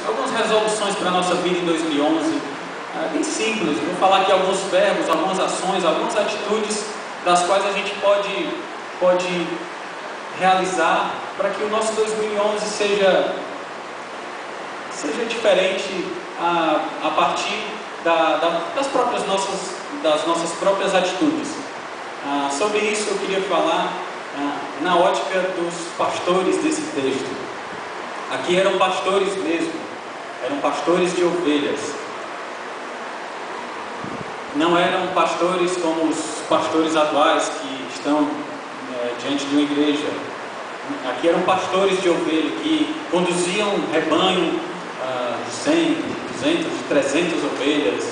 algumas resoluções para a nossa vida em 2011, bem simples. Vou falar aqui alguns verbos, algumas ações, algumas atitudes das quais a gente pode realizar para que o nosso 2011 seja diferente a partir das nossas próprias atitudes. Sobre isso eu queria falar na ótica dos pastores desse texto. Aqui eram pastores mesmo, eram pastores de ovelhas. Não eram pastores como os pastores atuais que estão diante de uma igreja. Aqui eram pastores de ovelha que conduziam um rebanho de 100, de 200, de 300 ovelhas,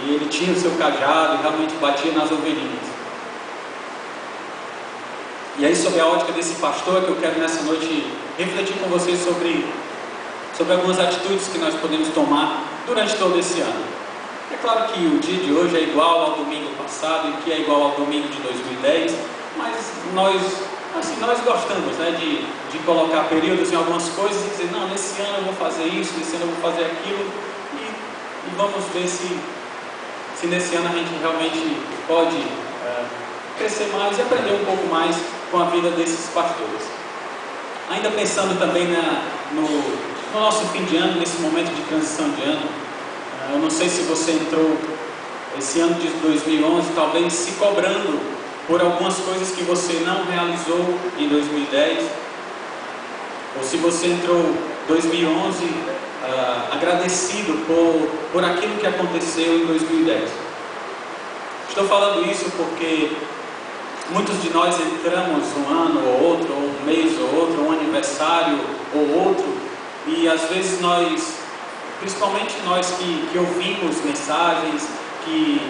e ele tinha o seu cajado e realmente batia nas ovelhinhas. E aí, sob a ótica desse pastor, que eu quero nessa noite refletir com vocês sobre algumas atitudes que nós podemos tomar durante todo esse ano. É claro que o dia de hoje é igual ao domingo passado e que é igual ao domingo de 2010, mas nós gostamos, né, de colocar períodos em algumas coisas e dizer, não, nesse ano eu vou fazer isso, nesse ano eu vou fazer aquilo, e vamos ver se nesse ano a gente realmente pode crescer mais e aprender um pouco mais com a vida desses pastores. Ainda pensando também no nosso fim de ano, nesse momento de transição de ano, eu não sei se você entrou esse ano de 2011 talvez se cobrando por algumas coisas que você não realizou em 2010, ou se você entrou 2011 agradecido por aquilo que aconteceu em 2010. Estou falando isso porque muitos de nós entramos um ano ou outro, ou um mês ou outro, um aniversário ou outro, e às vezes nós, principalmente nós que ouvimos mensagens, que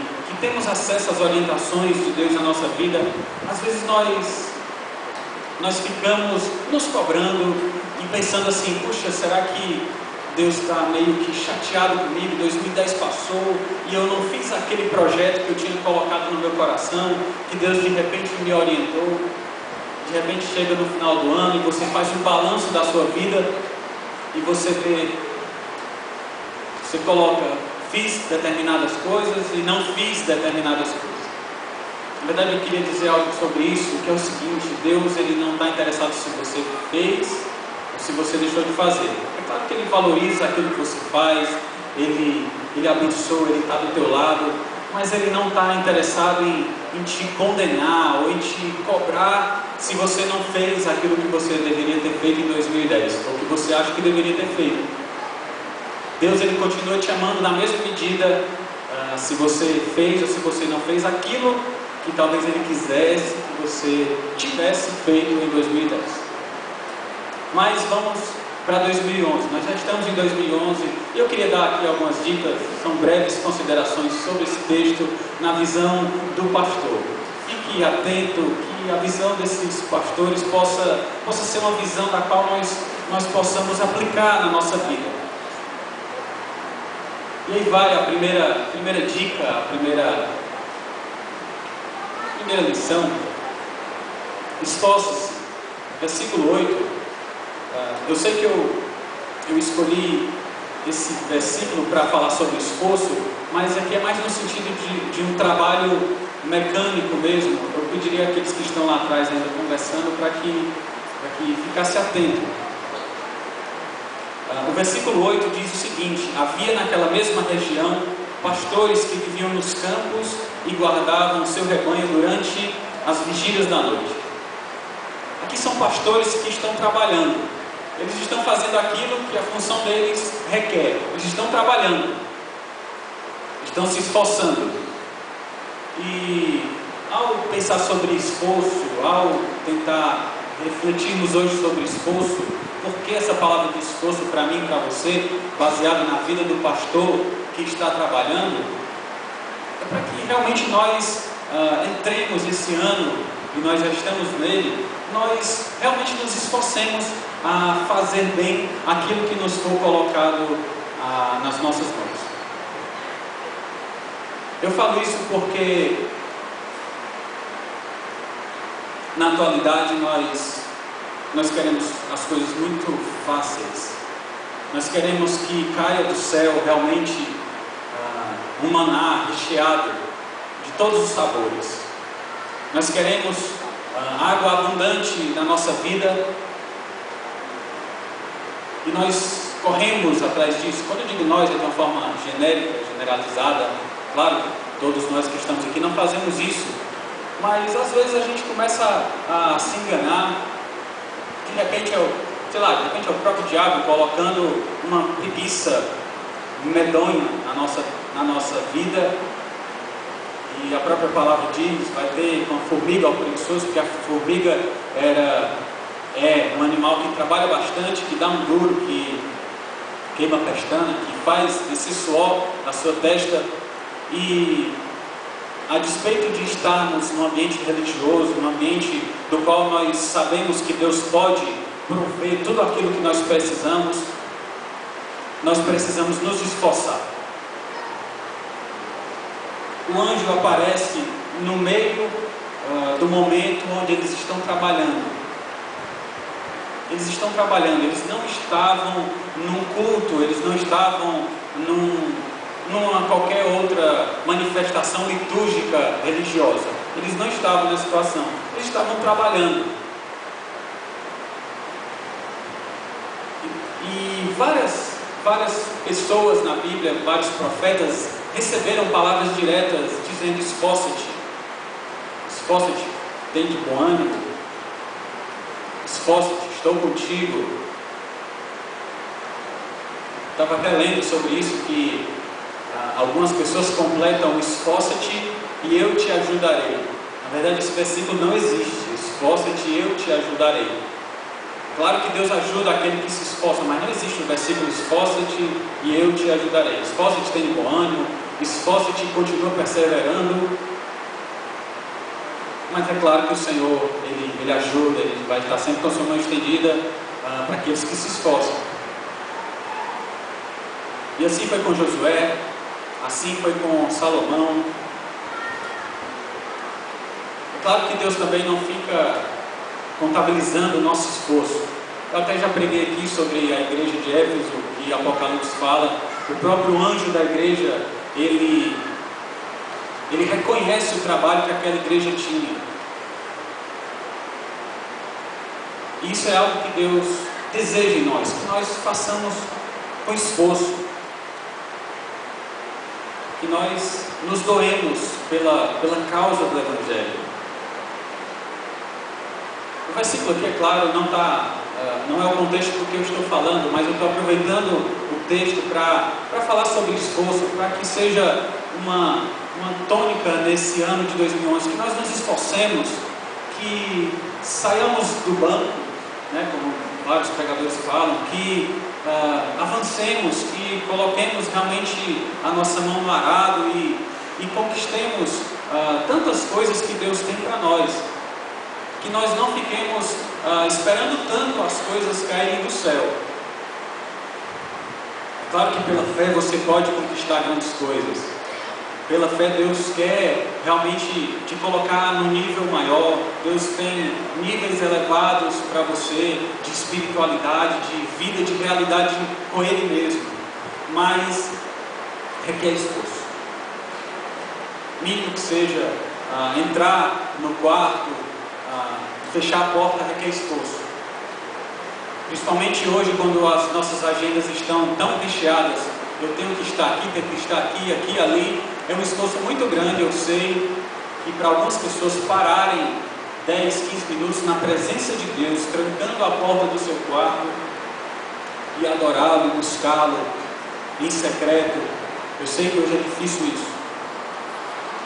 temos acesso às orientações de Deus na nossa vida, às vezes nós ficamos nos cobrando e pensando assim, puxa, será que Deus está meio que chateado comigo? 2010 passou e eu não fiz aquele projeto que eu tinha colocado no meu coração, que Deus de repente me orientou. De repente chega no final do ano e você faz um balanço da sua vida e você coloca, fiz determinadas coisas e não fiz determinadas coisas. Na verdade eu queria dizer algo sobre isso, que é o seguinte: Deus, ele não está interessado se você fez ou se você deixou de fazer. É claro que ele valoriza aquilo que você faz, ele abençoa, ele está do teu lado, mas ele não está interessado em te condenar ou em te cobrar se você não fez aquilo que você deveria ter feito em 2010, ou que você acha que deveria ter feito. Deus, ele continua te amando na mesma medida, se você fez ou se você não fez aquilo que talvez ele quisesse que você tivesse feito em 2010. Mas vamos para 2011, nós já estamos em 2011 e eu queria dar aqui algumas dicas, são breves considerações sobre esse texto na visão do pastor. Fique atento que a visão desses pastores possa ser uma visão da qual nós possamos aplicar na nossa vida. E aí vai a primeira dica, a primeira lição. Esforce-se. Versículo 8. Eu sei que eu escolhi esse versículo para falar sobre esforço, mas aqui é mais no sentido de um trabalho mecânico mesmo. Eu pediria àqueles que estão lá atrás ainda conversando para que ficasse atento. O versículo 8 diz o seguinte: havia naquela mesma região pastores que viviam nos campos e guardavam o seu rebanho durante as vigílias da noite. Aqui são pastores que estão trabalhando. Eles estão fazendo aquilo que a função deles requer. Eles estão trabalhando. Estão se esforçando. E ao pensar sobre esforço, ao tentar refletirmos hoje sobre esforço, por que essa palavra de esforço para mim e para você, baseada na vida do pastor que está trabalhando, é para que realmente nós entremos esse ano, e nós já estamos nele, nós realmente nos esforcemos a fazer bem aquilo que nos for colocado nas nossas mãos. Eu falo isso porque na atualidade nós queremos as coisas muito fáceis. Nós queremos que caia do céu realmente um maná recheado de todos os sabores. Nós queremos água abundante na nossa vida e nós corremos atrás disso. Quando eu digo nós, é de uma forma genérica, generalizada. Claro, todos nós que estamos aqui não fazemos isso, mas às vezes a gente começa a se enganar. De repente é o próprio diabo colocando uma preguiça medonha na nossa vida. E a própria palavra diz, vai ter uma formiga ao preguiçoso, porque a formiga é um animal que trabalha bastante, que dá um duro, que queima a pestana, que faz esse suor na sua testa. E a despeito de estarmos num ambiente religioso, num ambiente do qual nós sabemos que Deus pode prover tudo aquilo que nós precisamos nos esforçar. O anjo aparece no meio do momento onde eles estão trabalhando. Eles estão trabalhando, eles não estavam num culto, eles não estavam numa qualquer outra manifestação litúrgica religiosa. Eles não estavam nessa situação, eles estavam trabalhando. E várias pessoas na Bíblia, vários profetas, receberam palavras diretas dizendo: esforça-te, esforça-te, tem de bom ânimo, esforça-te, estou contigo. Estava até lendo sobre isso, que algumas pessoas completam: esforça-te e eu te ajudarei. Na verdade, esse versículo não existe. Esforça-te e eu te ajudarei. Claro que Deus ajuda aquele que se esforça, mas não existe o versículo esforça-te e eu te ajudarei. Esforça-te, tem bom ânimo, esforça-te e continua perseverando. Mas é claro que o Senhor, Ele ajuda, Ele vai estar sempre com a sua mão estendida para aqueles que se esforçam. E assim foi com Josué, assim foi com Salomão. É claro que Deus também não fica contabilizando o nosso esforço. Eu até já preguei aqui sobre a igreja de Éfeso, que Apocalipse fala. O próprio anjo da igreja, ele reconhece o trabalho que aquela igreja tinha. E isso é algo que Deus deseja em nós, que nós façamos com esforço, que nós nos doemos pela causa do Evangelho. O versículo aqui, é claro, não é o contexto do que eu estou falando, mas eu estou aproveitando o texto para falar sobre esforço, para que seja uma tônica nesse ano de 2011, que nós nos esforcemos, que saiamos do banco, né, como vários pregadores falam, que avancemos, que coloquemos realmente a nossa mão no arado e conquistemos tantas coisas que Deus tem para nós. Que nós não fiquemos esperando tanto as coisas caírem do céu. É claro que pela fé você pode conquistar grandes coisas. Pela fé Deus quer realmente te colocar num nível maior. Deus tem níveis elevados para você, de espiritualidade, de vida, de realidade com Ele mesmo. Mas requer esforço. Mínimo que seja entrar no quarto, fechar a porta, requer esforço. Principalmente hoje, quando as nossas agendas estão tão recheadas, eu tenho que estar aqui, tenho que estar aqui, aqui, ali. É um esforço muito grande. Eu sei que para algumas pessoas pararem 10, 15 minutos na presença de Deus, trancando a porta do seu quarto e adorá-lo, e buscá-lo em secreto, eu sei que hoje é difícil isso.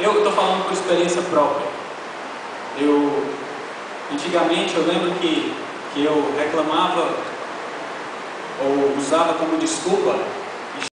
Eu estou falando por experiência própria. Antigamente eu lembro que eu reclamava ou usava como desculpa